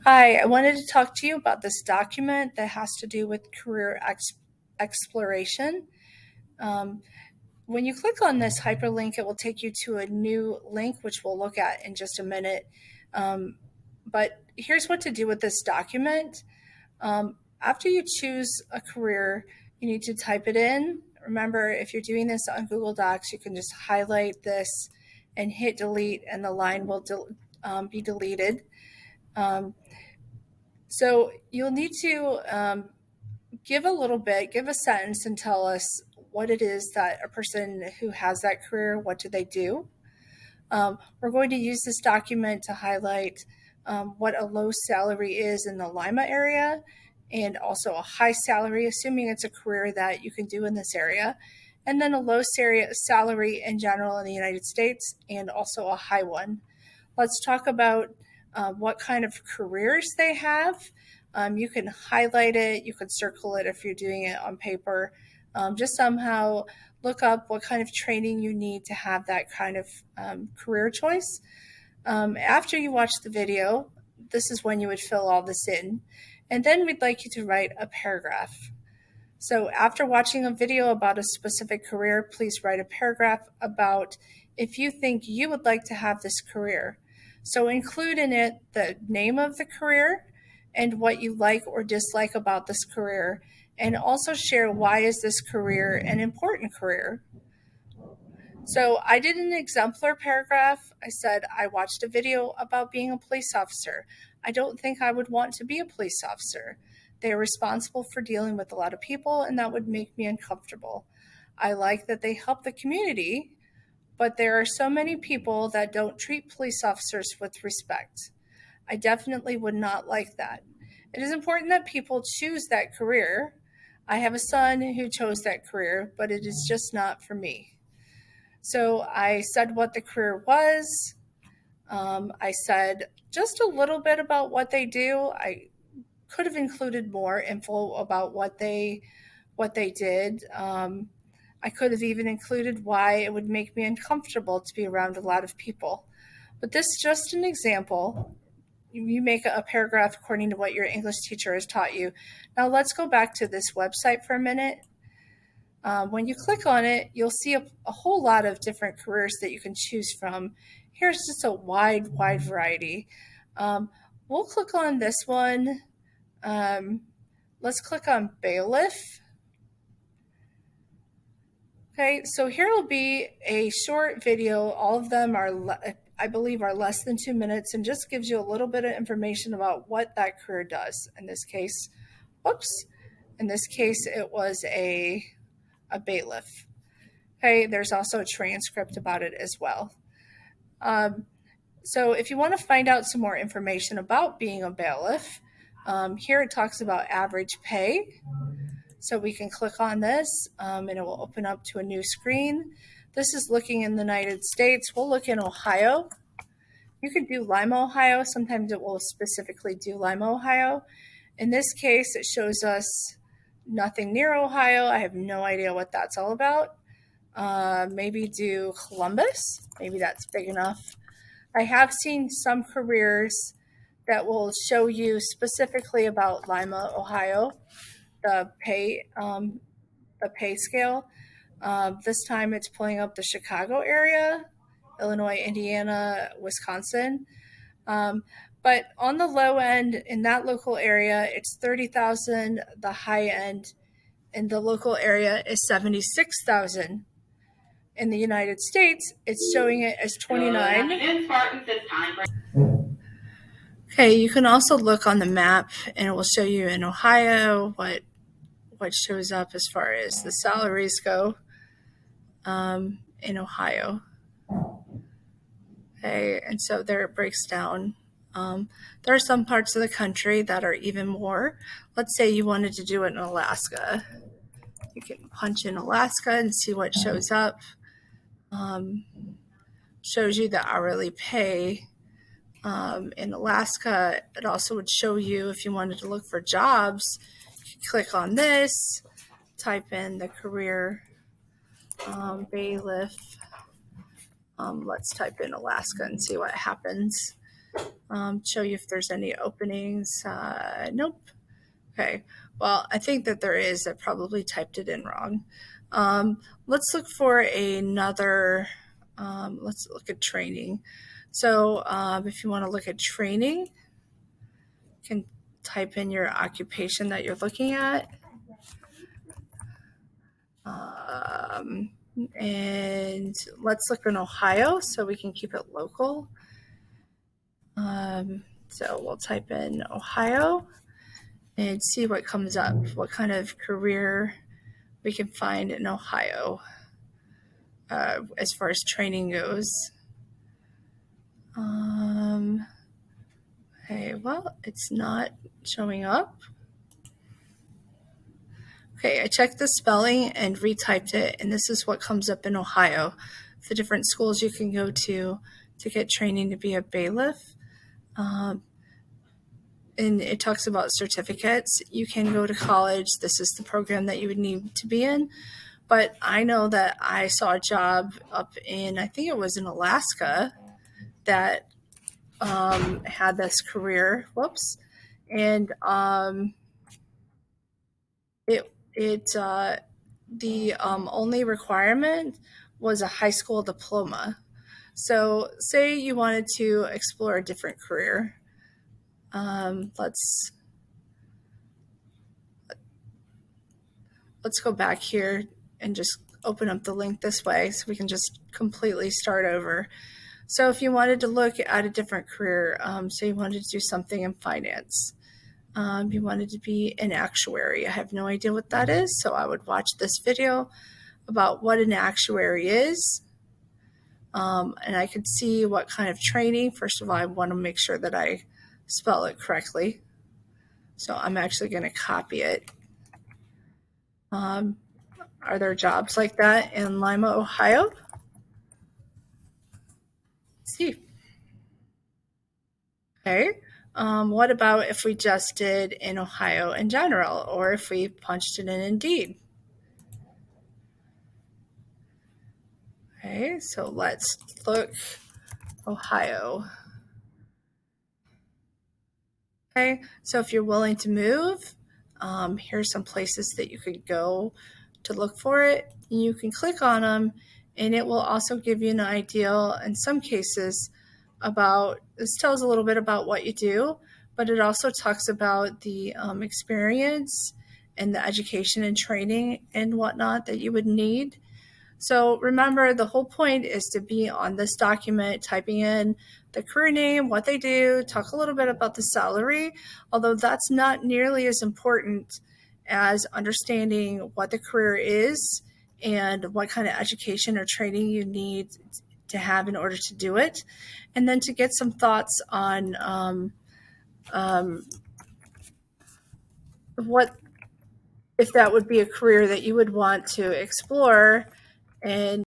Hi, I wanted to talk to you about this document that has to do with career exploration. Um, when you click on this hyperlink, it will take you to a new link, which we'll look at in just a minute. But here's what to do with this document. After you choose a career, you need to type it in. Remember, if you're doing this on Google Docs, you can just highlight this and hit delete, and the line will be deleted. Um, so you'll need to give a sentence and tell us what it is that a person who has that career, what do they do? We're going to use this document to highlight what a low salary is in the Lima area and also a high salary, assuming it's a career that you can do in this area, and then a low salary in general in the United States and also a high one. Let's talk about what kind of careers they have. You can highlight it, you can circle it if you're doing it on paper. Just somehow look up what kind of training you need to have that kind of career choice. After you watch the video, this is when you would fill all this in. And then we'd like you to write a paragraph. So after watching a video about a specific career, please write a paragraph about if you think you would like to have this career. So include in it the name of the career and what you like or dislike about this career, and also share why is this career an important career. So I did an exemplar paragraph. I said, I watched a video about being a police officer. I don't think I would want to be a police officer. They are responsible for dealing with a lot of people, and that would make me uncomfortable. I like that they help the community, but there are so many people that don't treat police officers with respect. I definitely would not like that. It is important that people choose that career. I have a son who chose that career, but it is just not for me. So I said what the career was. I said just a little bit about what they do. I could have included more info about what they did. I could have even included why it would make me uncomfortable to be around a lot of people. But this is just an example. You make a paragraph according to what your English teacher has taught you. Now let's go back to this website for a minute. When you click on it, you'll see a whole lot of different careers that you can choose from. Here's just a wide variety. We'll click on this one. Let's click on bailiff. Okay, so here will be a short video. All of them are, I believe, are less than 2 minutes and just gives you a little bit of information about what that career does. In this case, it was a bailiff. Okay, there's also a transcript about it as well. So if you want to find out some more information about being a bailiff, here it talks about average pay. So we can click on this and it will open up to a new screen. This is looking in the United States. We'll look in Ohio. You could do Lima, Ohio. Sometimes it will specifically do Lima, Ohio. In this case, it shows us nothing near Ohio. I have no idea what that's all about. Maybe do Columbus. Maybe that's big enough. I have seen some careers that will show you specifically about Lima, Ohio, the pay scale. This time it's pulling up the Chicago area, Illinois, Indiana, Wisconsin. But on the low end in that local area, it's 30,000. The high end in the local area is 76,000. In the United States, it's showing it as 29. Okay, you can also look on the map and it will show you in Ohio what shows up as far as the salaries go in Ohio. Okay, and so there it breaks down. There are some parts of the country that are even more. Let's say you wanted to do it in Alaska. You can punch in Alaska and see what shows up. Shows you the hourly pay in Alaska. It also would show you if you wanted to look for jobs. You click on this, type in the career bailiff. Let's type in Alaska and see what happens. show you if there's any openings. Nope. Okay. Well, I think that there is. I probably typed it in wrong. Let's look for another. Let's look at training. So if you want to look at training, you can type in your occupation that you're looking at. And let's look in Ohio so we can keep it local. So we'll type in Ohio and see what comes up, what kind of career we can find in Ohio as far as training goes. Okay, well, it's not showing up. Okay, I checked the spelling and retyped it, and this is what comes up in Ohio. The different schools you can go to get training to be a bailiff. And it talks about certificates. You can go to college. This is the program that you would need to be in. But I know that I saw a job up in, I think it was in Alaska, that had this career. Whoops. And the only requirement was a high school diploma. So say you wanted to explore a different career. Let's go back here and just open up the link this way so we can just completely start over. So if you wanted to look at a different career, so you wanted to do something in finance, you wanted to be an actuary. I have no idea what that is, so I would watch this video about what an actuary is. And I could see what kind of training. First of all, I want to make sure that I spell it correctly. So I'm actually going to copy it. Are there jobs like that in Lima, Ohio? Let's see. Okay. What about if we just did in Ohio in general, or if we punched it in Indeed? Okay, so let's look Ohio. Okay, so if you're willing to move, here's some places that you could go to look for it. You can click on them, and it will also give you an idea in some cases about, this tells a little bit about what you do, but it also talks about the experience and the education and training and whatnot that you would need. So remember, the whole point is to be on this document, typing in the career name, what they do, talk a little bit about the salary, although that's not nearly as important as understanding what the career is and what kind of education or training you need to have in order to do it. And then to get some thoughts on what, if that would be a career that you would want to explore and